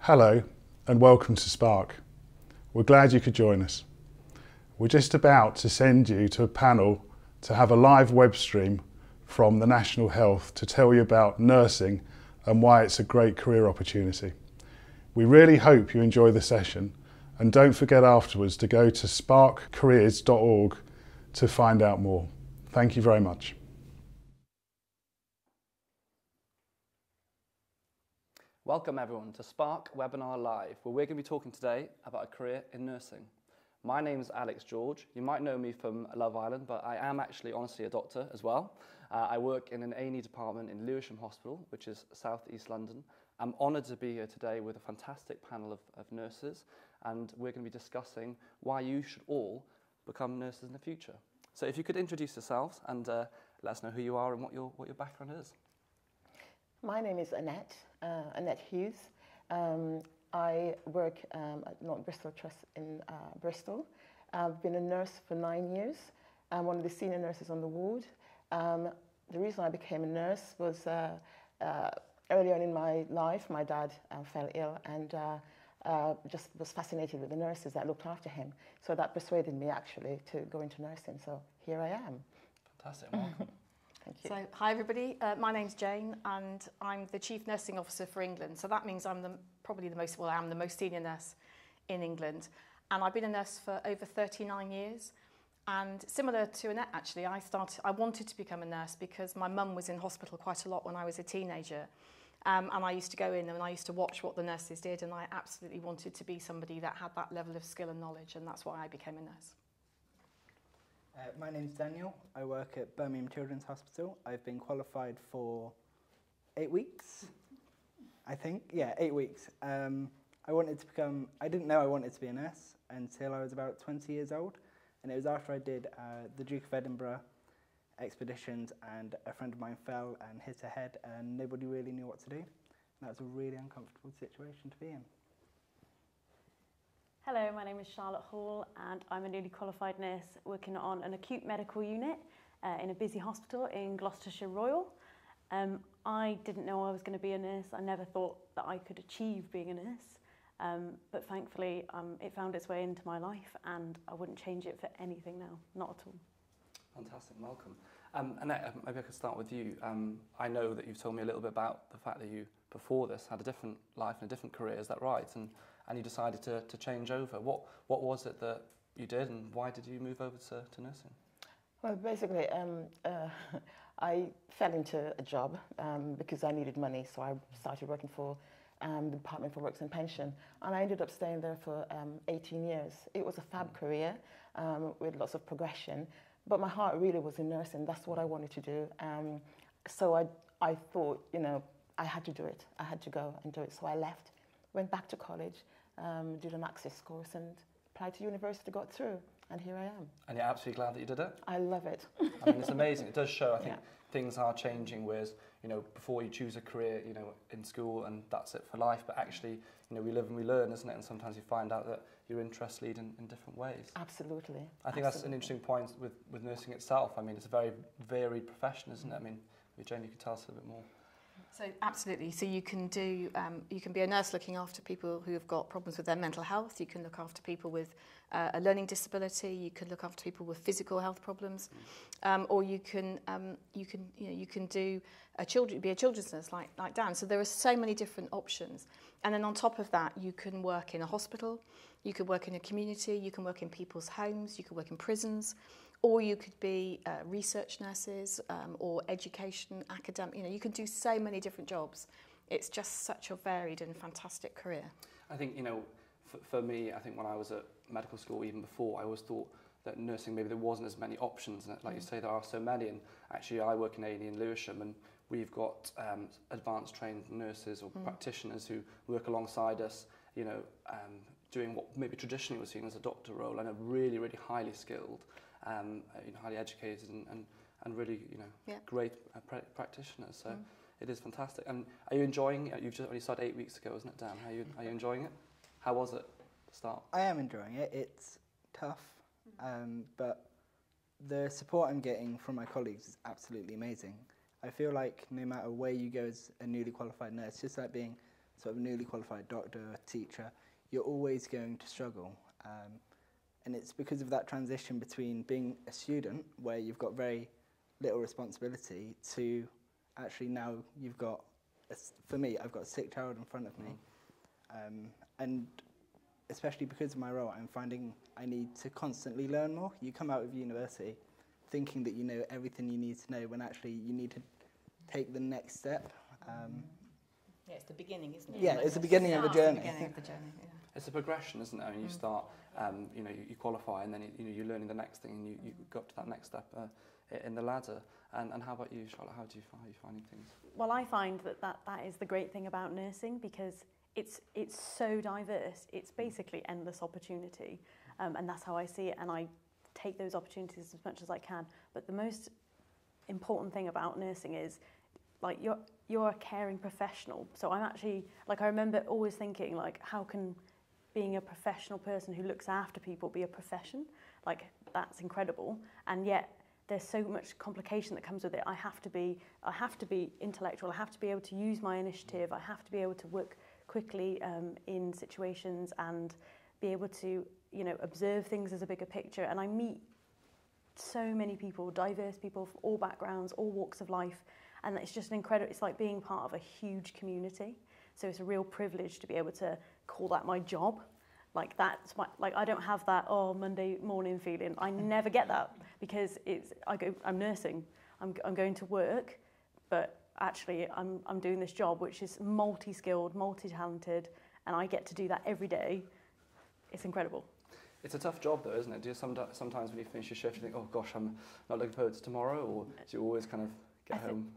Hello and welcome to Spark. We're glad you could join us. We're just about to send you to a panel to have a live web stream from the National Health to tell you about nursing and why it's a great career opportunity. We really hope you enjoy the session and don't forget afterwards to go to sparkcareers.org to find out more. Thank you very much. Welcome everyone to Spark Webinar Live, where we're going to be talking today about a career in nursing. My name is Alex George. You might know me from Love Island, but I am actually honestly a doctor as well. I work in an A&E department in Lewisham Hospital, which is South East London. I'm honoured to be here today with a fantastic panel of nurses, and we're going to be discussing why you should all become nurses in the future. So if you could introduce yourselves and let us know who you are and what your background is. My name is Annette Hughes. I work at North Bristol Trust in Bristol. I've been a nurse for 9 years. I'm one of the senior nurses on the ward. The reason I became a nurse was early on in my life, my dad fell ill and just was fascinated with the nurses that looked after him. So that persuaded me actually to go into nursing. So here I am. Fantastic, welcome. Thank you. So, hi everybody, my name's Jane and I'm the Chief Nursing Officer for England. So that means I'm I am the most senior nurse in England. And I've been a nurse for over 39 years. And similar to Annette actually, I wanted to become a nurse because my mum was in hospital quite a lot when I was a teenager. And I used to go in and I used to watch what the nurses did, and I absolutely wanted to be somebody that had that level of skill and knowledge, and that's why I became a nurse. My name's Daniel. I work at Birmingham Children's Hospital. I've been qualified for 8 weeks, I think. Yeah, 8 weeks. I didn't know I wanted to be a nurse until I was about 20 years old. And it was after I did the Duke of Edinburgh expeditions, and a friend of mine fell and hit her head and nobody really knew what to do. And that was a really uncomfortable situation to be in. Hello, my name is Charlotte Hall and I'm a newly qualified nurse working on an acute medical unit in a busy hospital in Gloucestershire Royal. I didn't know I was going to be a nurse. I never thought that I could achieve being a nurse, but thankfully it found its way into my life and I wouldn't change it for anything now, not at all. Fantastic, welcome. Annette, maybe I could start with you. I know that you've told me a little bit about the fact that you, before this, had a different life and a different career, is that right? And you decided to change over. What was it that you did and why did you move over to nursing? Well, basically, I fell into a job because I needed money, so I started working for the Department for Works and Pension, and I ended up staying there for 18 years. It was a fab career with lots of progression, but my heart really was in nursing. That's what I wanted to do. So I thought, you know, I had to do it. I had to go and do it. So I left, went back to college, did an access course and applied to university, got through, and here I am. And you're absolutely glad that you did it? I love it. I mean, it's amazing. It does show, I think, things are changing, whereas, you know, before you choose a career, you know, in school and that's it for life, but actually, you know, we live and we learn, isn't it? And sometimes you find out that your interests lead in different ways. Absolutely. I think that's an interesting point with nursing itself. I mean, it's a very varied profession, isn't it? I mean, Jane, you could tell us a bit more. So absolutely. So you can do, you can be a nurse looking after people who have got problems with their mental health. You can look after people with a learning disability. You can look after people with physical health problems, or you can do be a children's nurse like Dan. So there are so many different options. And then on top of that, you can work in a hospital. You could work in a community. You can work in people's homes. You can work in prisons. Or you could be research nurses or education, academic. You know, you can do so many different jobs. It's just such a varied and fantastic career. I think, you know, for me, I think when I was at medical school, even before, I always thought that nursing, maybe there wasn't as many options. And like you say, there are so many. And actually, I work in A&E in Lewisham, and we've got advanced trained nurses or practitioners who work alongside us, you know, doing what maybe traditionally was seen as a doctor role, and are really, really highly skilled. You know, highly educated and really, you know, great practitioners. So it is fantastic. And are you enjoying it? You've just only started 8 weeks ago, isn't it, Dan? Are you enjoying it? How was it to start? I am enjoying it. It's tough, but the support I'm getting from my colleagues is absolutely amazing. I feel like no matter where you go as a newly qualified nurse, just like being sort of newly qualified doctor, teacher, you're always going to struggle. And it's because of that transition between being a student, where you've got very little responsibility, to actually now you've got, for me, I've got a sick child in front of me. And especially because of my role, I'm finding I need to constantly learn more. You come out of university thinking that you know everything you need to know, when actually you need to take the next step. Yeah, it's the beginning, isn't it? Yeah, it's the beginning of the journey. It's a progression, isn't it? And you start, you know, you qualify, and then you're learning the next thing, and you go up to that next step in the ladder. And how about you, Charlotte? How are you finding things? Well, I find that is the great thing about nursing, because it's so diverse. It's basically endless opportunity, and that's how I see it. And I take those opportunities as much as I can. But the most important thing about nursing is, like, you're a caring professional. So I'm actually, like, I remember always thinking, like, how can being a professional person who looks after people be a profession? Like, that's incredible. And yet there's so much complication that comes with it. I have to be intellectual. I have to be able to use my initiative. I have to be able to work quickly in situations and be able to, you know, observe things as a bigger picture. And I meet so many people, diverse people from all backgrounds, all walks of life. And it's just an incredible, it's like being part of a huge community. So it's a real privilege to be able to call that my job. Like, that's my, like, I don't have that, Monday morning feeling. I never get that, because I'm nursing, I'm going to work, but actually I'm doing this job which is multi-skilled, multi-talented, and I get to do that every day. It's incredible. It's a tough job, though, isn't it? Do you sometimes when you finish your shift, you think, oh gosh, I'm not looking forward to tomorrow, or do you always kind of get home?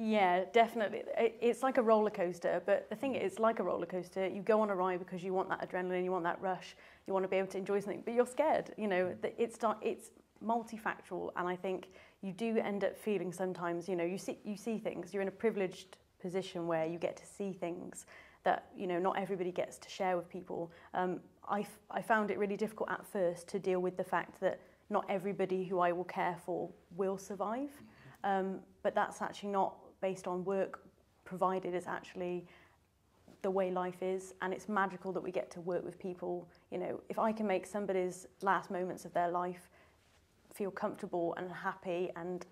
Yeah, definitely. It's like a roller coaster, but the thing is, like a roller coaster, you go on a ride because you want that adrenaline, you want that rush, you want to be able to enjoy something, but you're scared. You know, it's multifactorial, and I think you do end up feeling sometimes, you know, you see things. You're in a privileged position where you get to see things that, you know, not everybody gets to share with people. I found it really difficult at first to deal with the fact that not everybody who I will care for will survive, but that's actually not based on work provided. It's actually the way life is, and it's magical that we get to work with people. You know, if I can make somebody's last moments of their life feel comfortable and happy, and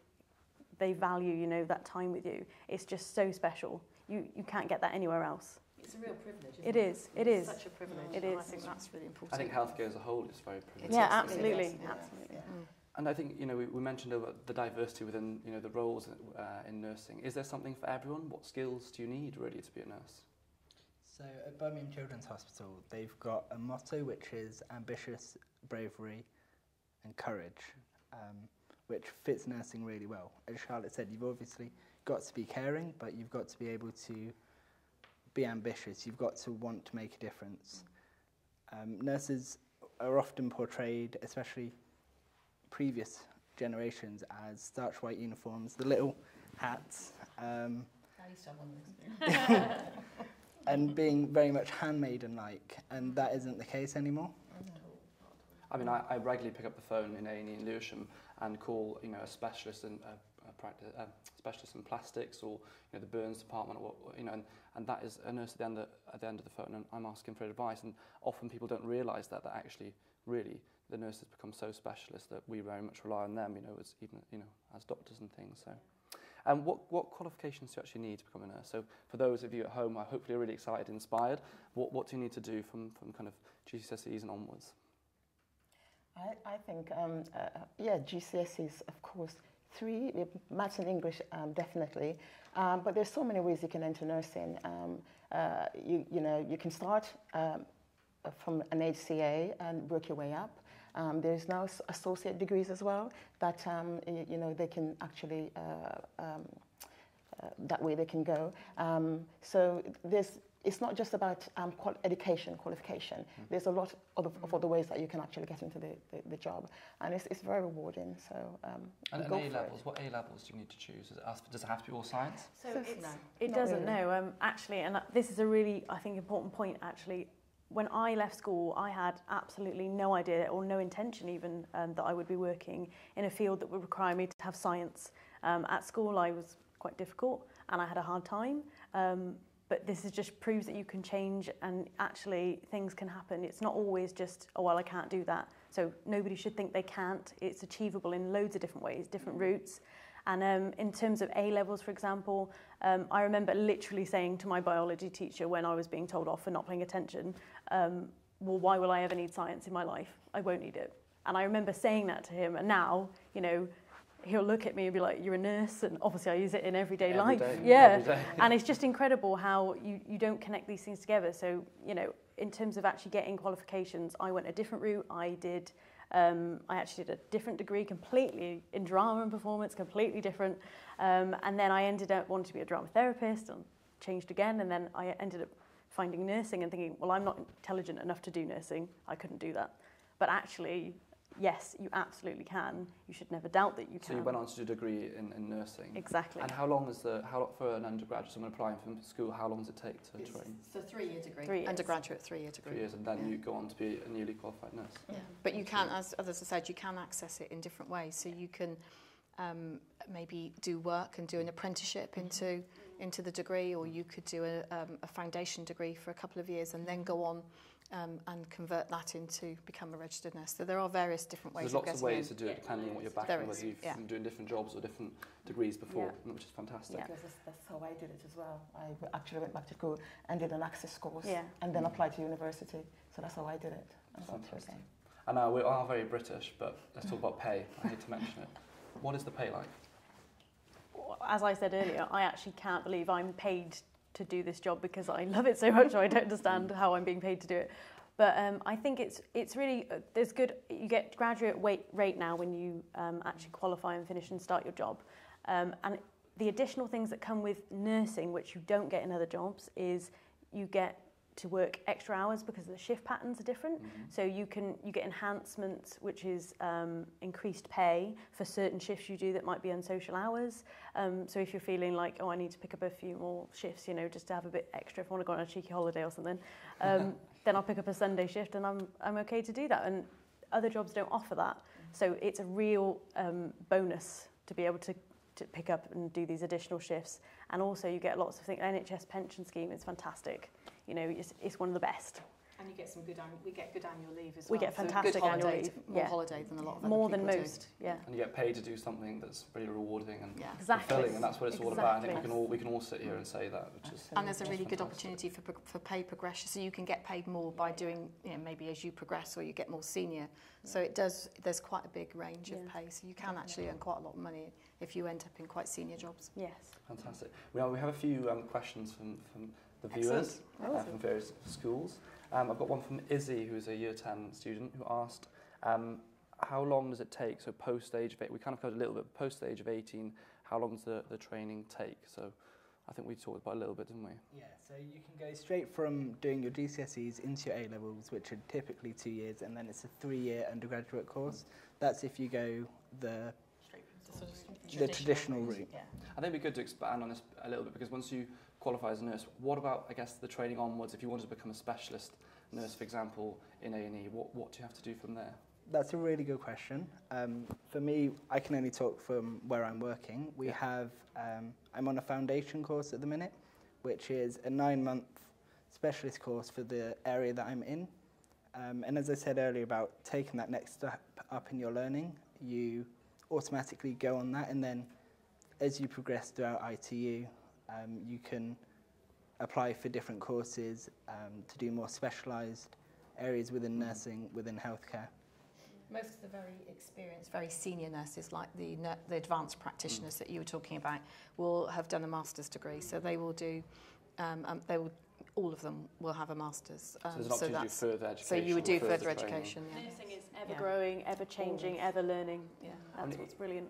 they value, you know, that time with you, it's just so special. You can't get that anywhere else. It's a real privilege, isn't it? It is. Such a privilege. It is. I think that's really important. I think healthcare as a whole is very privileged. Yeah, absolutely. Absolutely. And I think, you know, we mentioned about the diversity within, you know, the roles in nursing. Is there something for everyone? What skills do you need, really, to be a nurse? So at Birmingham Children's Hospital, they've got a motto which is ambitious, bravery and courage, which fits nursing really well. As Charlotte said, you've obviously got to be caring, but you've got to be able to be ambitious. You've got to want to make a difference. Nurses are often portrayed, especially previous generations, as starch white uniforms, the little hats, I used to have one of those. and being very much handmaiden-like, and that isn't the case anymore. I mean, I regularly pick up the phone in A&E in Lewisham and call, you know, a specialist in specialist in plastics, or, you know, the burns department, or, you know, and that is a nurse at the end of the phone, and I'm asking for advice. And often people don't realise that actually, really, the nurses become so specialist that we very much rely on them, you know, as even, you know, as doctors and things. So, and what qualifications do you actually need to become a nurse? So for those of you at home, are hopefully really excited, inspired. What do you need to do from kind of GCSEs and onwards? I think, GCSEs, of course, 3, maths and English, definitely. But there's so many ways you can enter nursing. You can start from an HCA and work your way up. There's now associate degrees as well that, they can actually, that way they can go. So it's not just about education, qualification. Mm-hmm. There's a lot of other ways that you can actually get into the job. And it's very rewarding. So and A-levels, what A-levels do you need to choose? Does it have to be all science? So it doesn't, really. No. Actually, and this is a really, I think, important point, actually. When I left school, I had absolutely no idea, or no intention even, that I would be working in a field that would require me to have science. At school, I was quite difficult and I had a hard time. but this is just proves that you can change and actually things can happen. It's not always just, oh, well, I can't do that. So nobody should think they can't. It's achievable in loads of different ways, different routes. And in terms of A-levels, for example, I remember literally saying to my biology teacher when I was being told off for not paying attention, well, why will I ever need science in my life? I won't need it. And I remember saying that to him, and now, you know, he'll look at me and be like, you're a nurse, and obviously I use it in everyday life. Yeah, every day. And it's just incredible how you don't connect these things together. So, you know, in terms of actually getting qualifications, I went a different route. I actually did a different degree completely in drama and performance, completely different. And then I ended up wanting to be a drama therapist and changed again. And then I ended up finding nursing and thinking, well, I'm not intelligent enough to do nursing. I couldn't do that. But actually, yes, you absolutely can. You should never doubt that you can. So you went on to do a degree in nursing. Exactly. And how long is for an undergraduate, someone applying for school, how long does it take to train? It's a 3-year degree. 3 years. Undergraduate 3-year degree. 3 years, and then you go on to be a newly qualified nurse. Yeah. But you can, as others have said, you can access it in different ways. So you can maybe do work and do an apprenticeship into the degree, or you could do a foundation degree for a couple of years and then go on and convert that into become a registered nurse. So there are various different ways. There's lots of ways to do it depending on what you're background, whether you've been doing different jobs or different degrees before, which is fantastic. Yeah, because that's how I did it as well. I actually went back to school and did an access course, Yeah. and then applied to university. So that's how I did it. Fantastic. And now we are very British, but let's talk about pay. I hate to mention it. What is the pay like? As I said earlier, I actually can't believe I'm paid to do this job because I love it so much. So I don't understand how I'm being paid to do it. But I think it's really, there's good, you get graduate rate now when you actually qualify and finish and start your job. And the additional things that come with nursing, which you don't get in other jobs, is you get to work extra hours because the shift patterns are different. So you get enhancements, which is increased pay for certain shifts you do that might be unsocial hours. So if you're feeling like, oh, I need to pick up a few more shifts, you know, just to have a bit extra if I want to go on a cheeky holiday or something, then I'll pick up a Sunday shift and I'm okay to do that. And other jobs don't offer that. So it's a real bonus to be able to pick up and do these additional shifts. And also you get lots of things. NHS pension scheme is fantastic. You know, it's one of the best. And you get some we get good annual leave as well. We get fantastic good annual holiday, leave. More holiday than a lot of more other than people most. do. Yeah. And you get paid to do something that's really rewarding and Exactly. fulfilling, and that's what it's all about. I think Exactly. we can all sit here and say that, which is And there's a really good fantastic. opportunity for pay progression, so you can get paid more by doing, you know, maybe as you progress or you get more senior. So there's quite a big range of pay, so you can actually earn quite a lot of money if you end up in quite senior jobs. Yes. Fantastic. We have a few questions from the viewers from various schools. I've got one from Izzy, who's a Year 10 student, who asked, how long does it take, so post-age of 8, we kind of covered a little bit, post-age of 18, how long does the training take? So I think we talked about it a little bit, didn't we? Yeah, so you can go straight from doing your GCSEs into your A-levels, which are typically 2 years, and then it's a 3-year undergraduate course. That's if you go the traditional route. Yeah. I think it'd be good to expand on this a little bit, because once you qualify as a nurse, what about, I guess, the training onwards? If you wanted to become a specialist nurse, for example, in A&E, what do you have to do from there? That's a really good question. For me, I can only talk from where I'm working. We have, I'm on a foundation course at the minute, which is a 9-month specialist course for the area that I'm in. And as I said earlier about taking that next step up in your learning, you automatically go on that, and then as you progress throughout ITU, you can apply for different courses to do more specialised areas within nursing, within healthcare. Most of the very experienced, very senior nurses, like the advanced practitioners that you were talking about, will have done a master's degree. So they will do, all of them will have a master's. So there's an opportunity to do further education. So you would do further training. education. Yeah. Nursing is ever growing, ever changing, ever learning. Yeah. That's what's brilliant.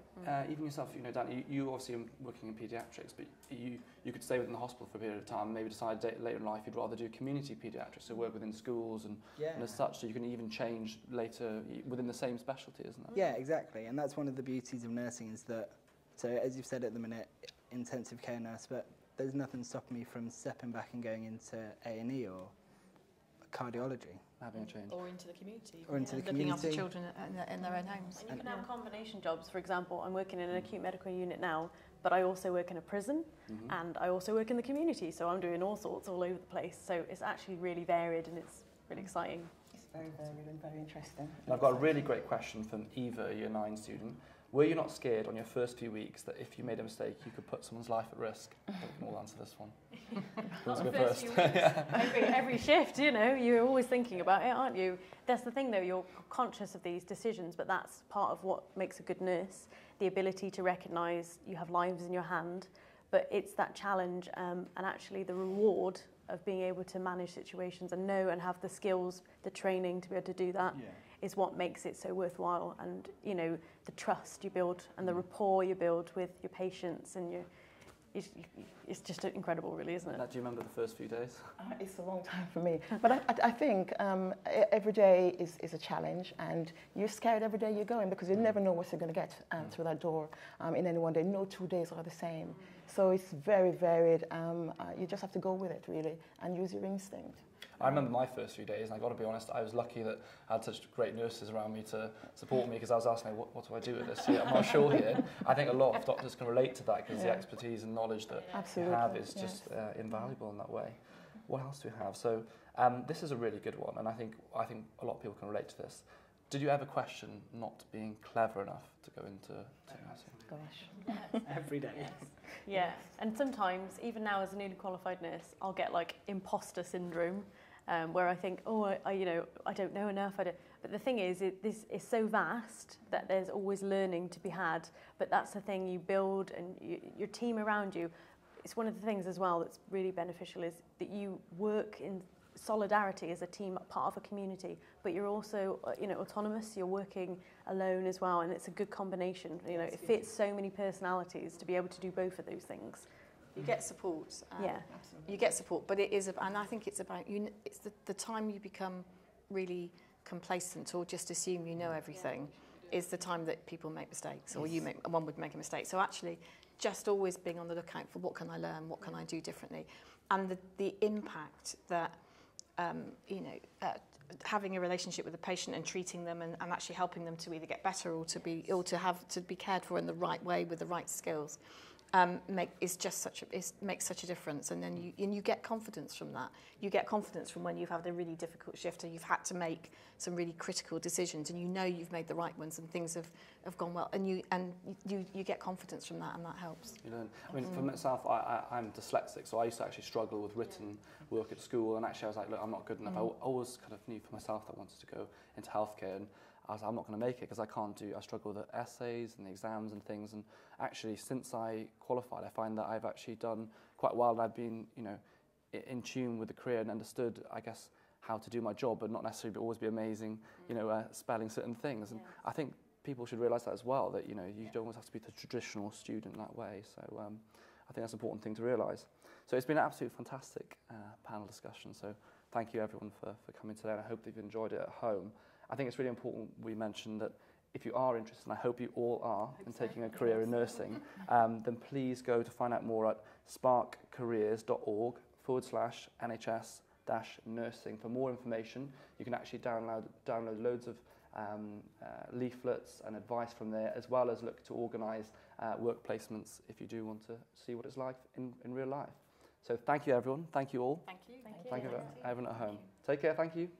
Even yourself, you know, Dan, you obviously are working in paediatrics, but you could stay within the hospital for a period of time, maybe decide later in life you'd rather do community paediatrics, so work within schools and as such, so you can even change later within the same specialty, isn't it? Yeah, exactly. And that's one of the beauties of nursing, is that, so as you've said at the minute, intensive care nurse, but there's nothing stopping me from stepping back and going into A&E or cardiology. Having a change. Or into the community. Or into the looking after community. children in their own homes. And you can have combination jobs. For example, I'm working in an acute medical unit now, but I also work in a prison, and I also work in the community, so I'm doing all sorts all over the place. So it's actually really varied, and it's really exciting. It's very varied and very interesting. And I've got a really great question from Eva, a Year 9 student. Were you not scared on your first few weeks that if you made a mistake, you could put someone's life at risk? I think we can all answer this one. Who's go first? Every shift, you know, you're always thinking about it, aren't you? That's the thing, though, you're conscious of these decisions, but that's part of what makes a good nurse, the ability to recognise you have lives in your hand, but it's that challenge and actually the reward of being able to manage situations and know and have the skills, the training to be able to do that. Is what makes it so worthwhile, and you know, the trust you build and the rapport you build with your patients and it's just incredible, really, isn't it? Do you remember the first few days? It's a long time for me, but I think every day is a challenge, and you're scared every day you're going because you never know what you're going to get through that door in any one day. No 2 days are the same, so it's very varied. You just have to go with it, really, and use your instinct. I remember my first few days, and I got to be honest, I was lucky that I had such great nurses around me to support me, because I was asking, what do I do with this? I'm not sure here. I think a lot of doctors can relate to that, because the expertise and knowledge that you have is just invaluable in that way. What else do we have? So this is a really good one, and I think a lot of people can relate to this. Did you ever question not being clever enough to go into nursing? Gosh. Every day. Yeah, and sometimes, even now as a newly qualified nurse, I'll get like imposter syndrome, where I think, I don't know enough. But the thing is, this is so vast that there's always learning to be had. But that's the thing, you build and your team around you. It's one of the things as well that's really beneficial is that you work in solidarity as a team, part of a community, but you're also, autonomous. You're working alone as well, and it's a good combination. It fits so many personalities to be able to do both of those things. You get support. Yeah, you get support, but it is, and I think it's about it's the time you become really complacent or just assume you know everything, is the time that people make mistakes, or one would make a mistake. So actually, just always being on the lookout for what can I learn, what can I do differently, and the impact that having a relationship with the patient and treating them and actually helping them to either get better or to be cared for in the right way with the right skills makes such a difference. And then you get confidence from that. You get confidence from when you've had a really difficult shift and you've had to make some really critical decisions, and you've made the right ones and things have gone well, and you get confidence from that, and that helps. You learn. I mean, for myself, I'm dyslexic, so I used to actually struggle with written work at school, and actually I was like, look, I'm not good enough. I always kind of knew for myself that I wanted to go into healthcare, and I was like, I'm not going to make it because I struggle with the essays and the exams and things. And actually, since I qualified, I find that I've actually done quite well, and I've been, in tune with the career and understood, I guess, how to do my job, but not necessarily always be amazing, spelling certain things. And I think people should realise that as well, that, you don't always have to be the traditional student that way. So I think that's an important thing to realise. So it's been an absolutely fantastic panel discussion. So thank you, everyone, for coming today, and I hope that you've enjoyed it at home. I think it's really important we mention that if you are interested, and I hope you all are, in taking a career in nursing, then please go to find out more at sparkcareers.org/NHS-nursing. For more information, you can actually download loads of leaflets and advice from there, as well as look to organise work placements if you do want to see what it's like in real life. So thank you, everyone. Thank you all. Thank you. Thank you, everyone at home. Take care. Thank you.